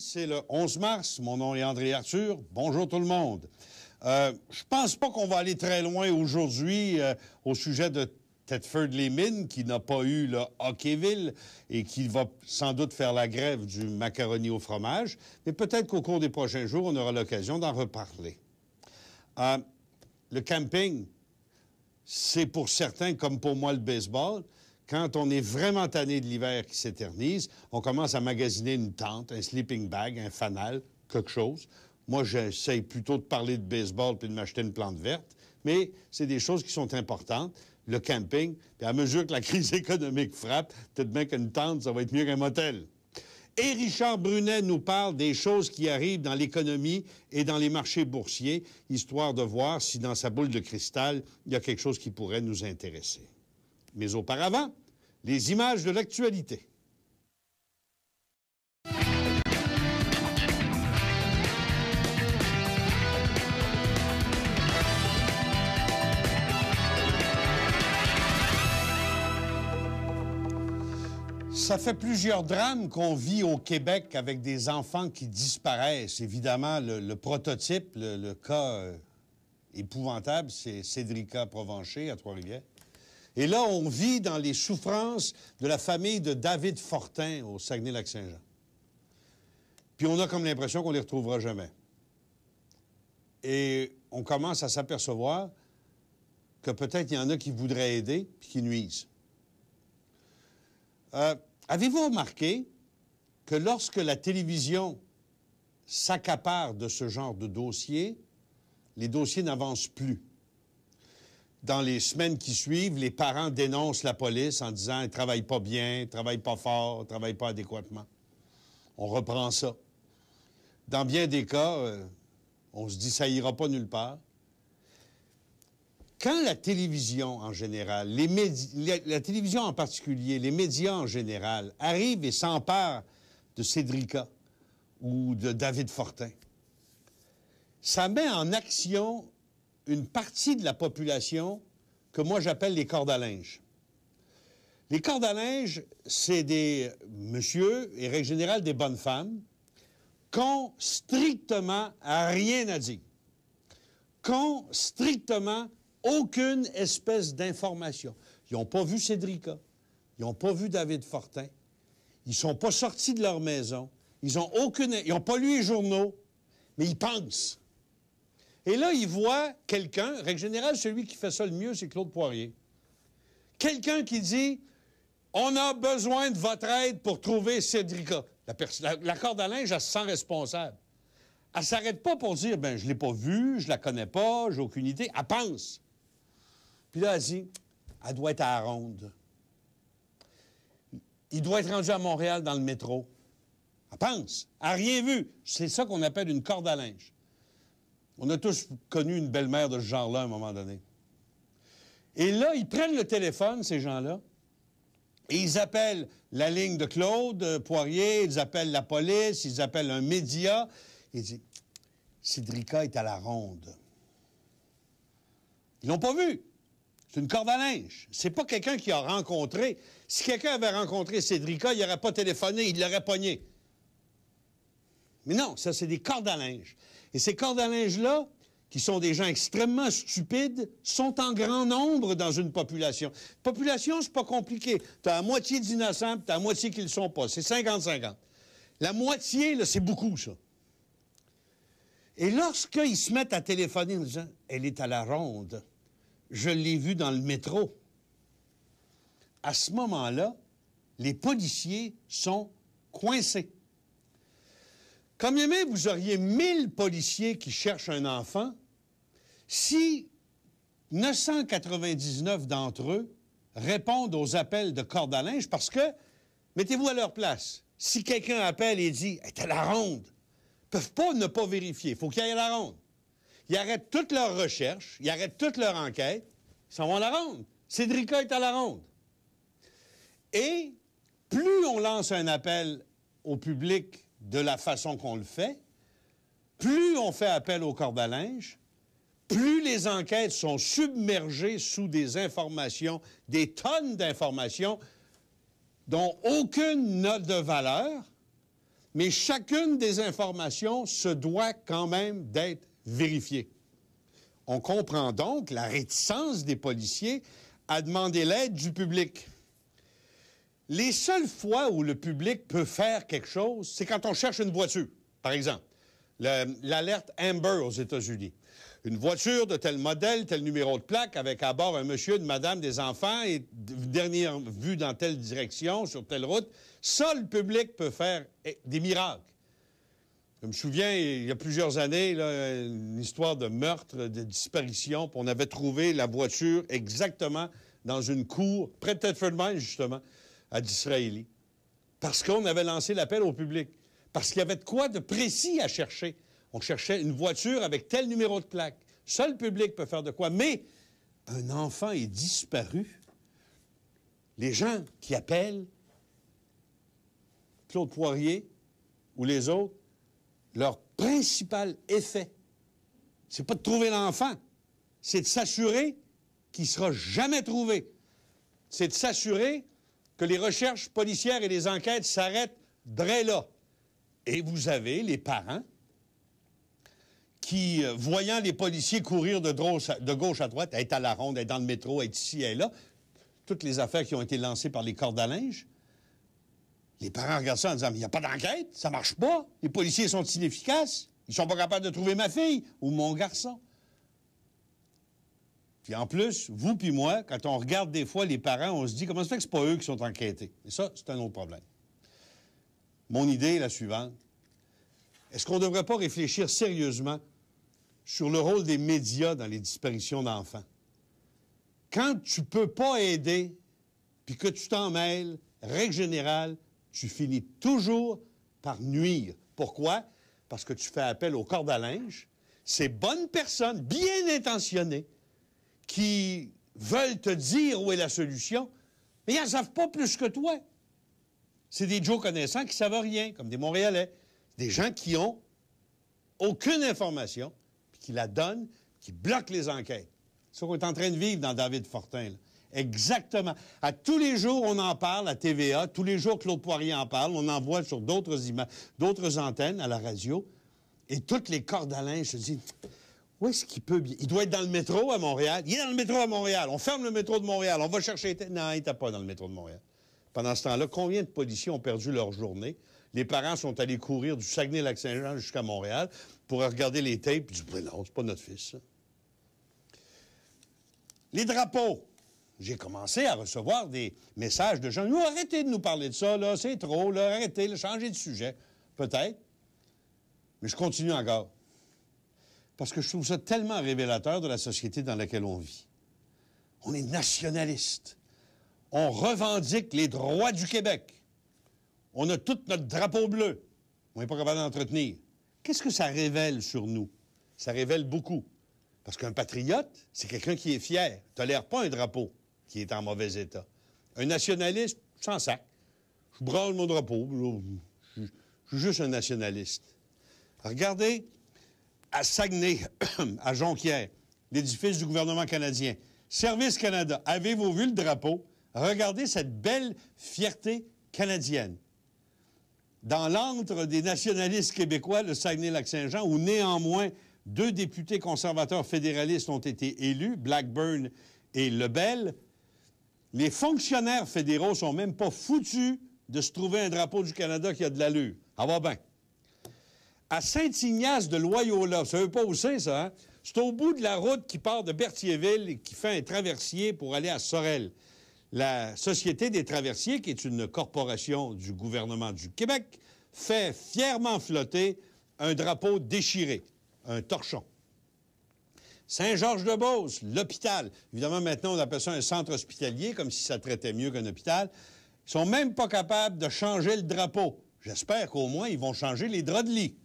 C'est le 11 mars. Mon nom est André Arthur. Bonjour tout le monde. Je pense pas qu'on va aller très loin aujourd'hui au sujet de Thetford-les-Mines, qui n'a pas eu le Hockeyville et qui va sans doute faire la grève du macaroni au fromage. Mais peut-être qu'au cours des prochains jours, on aura l'occasion d'en reparler. Le camping, c'est pour certains, comme pour moi, le baseball. Quand on est vraiment tanné de l'hiver qui s'éternise, on commence à magasiner une tente, un sleeping bag, un fanal, quelque chose. Moi, j'essaye plutôt de parler de baseball puis de m'acheter une plante verte, mais c'est des choses qui sont importantes. Le camping, puis à mesure que la crise économique frappe, peut-être bien qu'une tente, ça va être mieux qu'un motel. Et Richard Brunet nous parle des choses qui arrivent dans l'économie et dans les marchés boursiers, histoire de voir si dans sa boule de cristal, il y a quelque chose qui pourrait nous intéresser. Mais auparavant, les images de l'actualité. Ça fait plusieurs drames qu'on vit au Québec avec des enfants qui disparaissent. Évidemment, le prototype, le cas épouvantable, c'est Cédrica Provencher à Trois-Rivières. Et là, on vit dans les souffrances de la famille de David Fortin au Saguenay-Lac-Saint-Jean. Puis on a comme l'impression qu'on les retrouvera jamais. Et on commence à s'apercevoir que peut-être il y en a qui voudraient aider puis qui nuisent. Avez-vous remarqué que lorsque la télévision s'accapare de ce genre de dossier, les dossiers n'avancent plus? Dans les semaines qui suivent, les parents dénoncent la police en disant « ils ne travaillent pas bien, ils ne travaillent pas fort, ils ne travaillent pas adéquatement ». On reprend ça. Dans bien des cas, on se dit « ça ira pas nulle part ». Quand la télévision en général, la télévision en particulier, les médias en général, arrivent et s'emparent de Cédrica ou de David Fortin, ça met en action une partie de la population que moi j'appelle les cordes à linge. Les cordes à linge, c'est des messieurs, et règle générale des bonnes femmes, qui ont strictement rien à dire, qui ont strictement aucune espèce d'information. Ils n'ont pas vu Cédrica, ils n'ont pas vu David Fortin, ils ne sont pas sortis de leur maison, ils n'ont pas lu les journaux, mais ils pensent. Et là, ils voient quelqu'un, règle générale, celui qui fait ça le mieux, c'est Claude Poirier. Quelqu'un qui dit « On a besoin de votre aide pour trouver Cédrica ». La corde à linge, elle se sent responsable. Elle ne s'arrête pas pour dire « Ben, je ne l'ai pas vue, je la connais pas, j'ai aucune idée ». Elle pense. Puis là, elle dit « Elle doit être à la ronde. Il doit être rendu à Montréal dans le métro. » Elle pense. Elle n'a rien vu. C'est ça qu'on appelle une corde à linge. On a tous connu une belle-mère de ce genre-là à un moment donné. Et là, ils prennent le téléphone, ces gens-là, et ils appellent la ligne de Claude Poirier, ils appellent la police, ils appellent un média. Ils disent « Cédrica est à la ronde. » Ils l'ont pas vu. C'est une corde à linge. C'est pas quelqu'un qui a rencontré. Si quelqu'un avait rencontré Cédrica, il n'aurait pas téléphoné, il l'aurait pogné. Mais non, ça, c'est des cordes à linge. Et ces cordes à linge-là, qui sont des gens extrêmement stupides, sont en grand nombre dans une population. Population, c'est pas compliqué. Tu as la moitié d'innocents, tu as la moitié qui ne le sont pas. C'est 50-50. La moitié, là, c'est beaucoup, ça. Et lorsqu'ils se mettent à téléphoner en disant « Elle est à la ronde. Je l'ai vue dans le métro. » À ce moment-là, les policiers sont coincés. Comme même vous auriez 1000 policiers qui cherchent un enfant, si 999 d'entre eux répondent aux appels de corde à linge, parce que, mettez-vous à leur place, si quelqu'un appelle et dit « Elle est à la ronde », ils ne peuvent pas ne pas vérifier. Il faut qu'ils aillent à la ronde. Ils arrêtent toutes leurs recherches, ils arrêtent toute leur enquête, ils s'en vont à la ronde. Cédrica est à la ronde. Et plus on lance un appel au public de la façon qu'on le fait, plus on fait appel aux cordes à linge, plus les enquêtes sont submergées sous des informations, des tonnes d'informations dont aucune n'a de valeur, Mais chacune des informations se doit quand même d'être vérifiée. On comprend donc la réticence des policiers à demander l'aide du public. Les seules fois où le public peut faire quelque chose, c'est quand on cherche une voiture. Par exemple, l'alerte Amber aux États-Unis. Une voiture de tel modèle, tel numéro de plaque, avec à bord un monsieur, une madame, des enfants, et dernière vue dans telle direction, sur telle route. Ça, le public peut faire des miracles. Je me souviens, il y a plusieurs années, là, une histoire de meurtre, de disparition, puis on avait trouvé la voiture exactement dans une cour, près de Thetford Mines, justement, à Disraeli. Parce qu'on avait lancé l'appel au public. Parce qu'il y avait de quoi de précis à chercher. On cherchait une voiture avec tel numéro de plaque. Seul le public peut faire de quoi. Mais un enfant est disparu. Les gens qui appellent, Claude Poirier ou les autres, leur principal effet, c'est pas de trouver l'enfant, c'est de s'assurer qu'il ne sera jamais trouvé. C'est de s'assurer que les recherches policières et les enquêtes s'arrêtent dès là. Et vous avez les parents qui, voyant les policiers courir de gauche à droite, être à la ronde, être dans le métro, être ici et là, toutes les affaires qui ont été lancées par les cordes à linge, les parents regardent ça en disant « Mais il n'y a pas d'enquête, ça marche pas, les policiers sont inefficaces, ils sont pas capables de trouver ma fille ou mon garçon. » Puis en plus, vous puis moi, quand on regarde des fois les parents, on se dit « Comment ça fait que c'est pas eux qui sont enquêtés? » Et ça, c'est un autre problème. Mon idée est la suivante. Est-ce qu'on ne devrait pas réfléchir sérieusement sur le rôle des médias dans les disparitions d'enfants? Quand tu ne peux pas aider, puis que tu t'en mêles, règle générale, tu finis toujours par nuire. Pourquoi? Parce que tu fais appel aux cordes à linge. Ces bonnes personnes, bien intentionnées, qui veulent te dire où est la solution, mais ils n'en savent pas plus que toi. C'est des Joe connaissants qui ne savent rien, comme des Montréalais. Des gens qui ont aucune information, puis qui la donnent, qui bloquent les enquêtes. C'est ce qu'on est en train de vivre dans David Fortin, là. Exactement. À tous les jours, on en parle à TVA. Tous les jours, Claude Poirier en parle. On en voit sur d'autres antennes à la radio. Et toutes les cordes à linge se disent, où est-ce qu'il peut bien? Il doit être dans le métro à Montréal. Il est dans le métro à Montréal. On ferme le métro de Montréal. On va chercher... Non, il n'était pas dans le métro de Montréal. Pendant ce temps-là, combien de policiers ont perdu leur journée? Les parents sont allés courir du Saguenay-Lac-Saint-Jean jusqu'à Montréal pour regarder les tapes et dire, non, c'est pas notre fils, ça. Les drapeaux. J'ai commencé à recevoir des messages de gens. « Arrêtez de nous parler de ça, là, c'est trop, là, arrêtez, là, changez de sujet. » Peut-être. Mais je continue encore. Parce que je trouve ça tellement révélateur de la société dans laquelle on vit. On est nationaliste. On revendique les droits du Québec. On a tout notre drapeau bleu. On n'est pas capable d'entretenir. Qu'est-ce que ça révèle sur nous? Ça révèle beaucoup. Parce qu'un patriote, c'est quelqu'un qui est fier. Ne tolère pas un drapeau qui est en mauvais état. Un nationaliste, sans sac. Je branle mon drapeau. Je suis juste un nationaliste. Regardez, à Saguenay, à Jonquière, l'édifice du gouvernement canadien. Service Canada, avez-vous vu le drapeau? Regardez cette belle fierté canadienne. Dans l'antre des nationalistes québécois, le Saguenay-Lac-Saint-Jean, où néanmoins 2 députés conservateurs fédéralistes ont été élus, Blackburn et Lebel, les fonctionnaires fédéraux sont même pas foutus de se trouver un drapeau du Canada qui a de l'allure. Ah va bien. À Saint-Ignace de Loyola, vous savez pas où c'est, ça, hein? C'est au bout de la route qui part de Berthierville et qui fait un traversier pour aller à Sorel. La Société des traversiers, qui est une corporation du gouvernement du Québec, fait fièrement flotter un drapeau déchiré, un torchon. Saint-Georges-de-Beauce, l'hôpital. Évidemment, maintenant, on appelle ça un centre hospitalier, comme si ça traitait mieux qu'un hôpital. Ils sont même pas capables de changer le drapeau. J'espère qu'au moins, ils vont changer les draps de lit.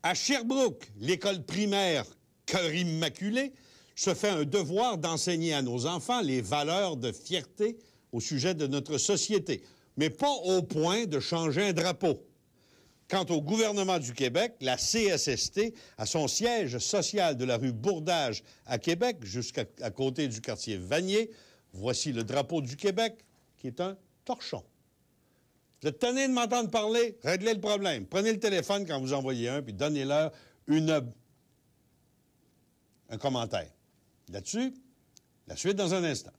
À Sherbrooke, l'école primaire Cœur Immaculé se fait un devoir d'enseigner à nos enfants les valeurs de fierté au sujet de notre société, mais pas au point de changer un drapeau. Quant au gouvernement du Québec, la CSST a son siège social de la rue Bourdage à Québec, jusqu'à côté du quartier Vanier. Voici le drapeau du Québec, qui est un torchon. Vous êtes tanné de m'entendre parler? Réglez le problème. Prenez le téléphone quand vous envoyez un, puis donnez-leur un commentaire. Là-dessus, la suite dans un instant.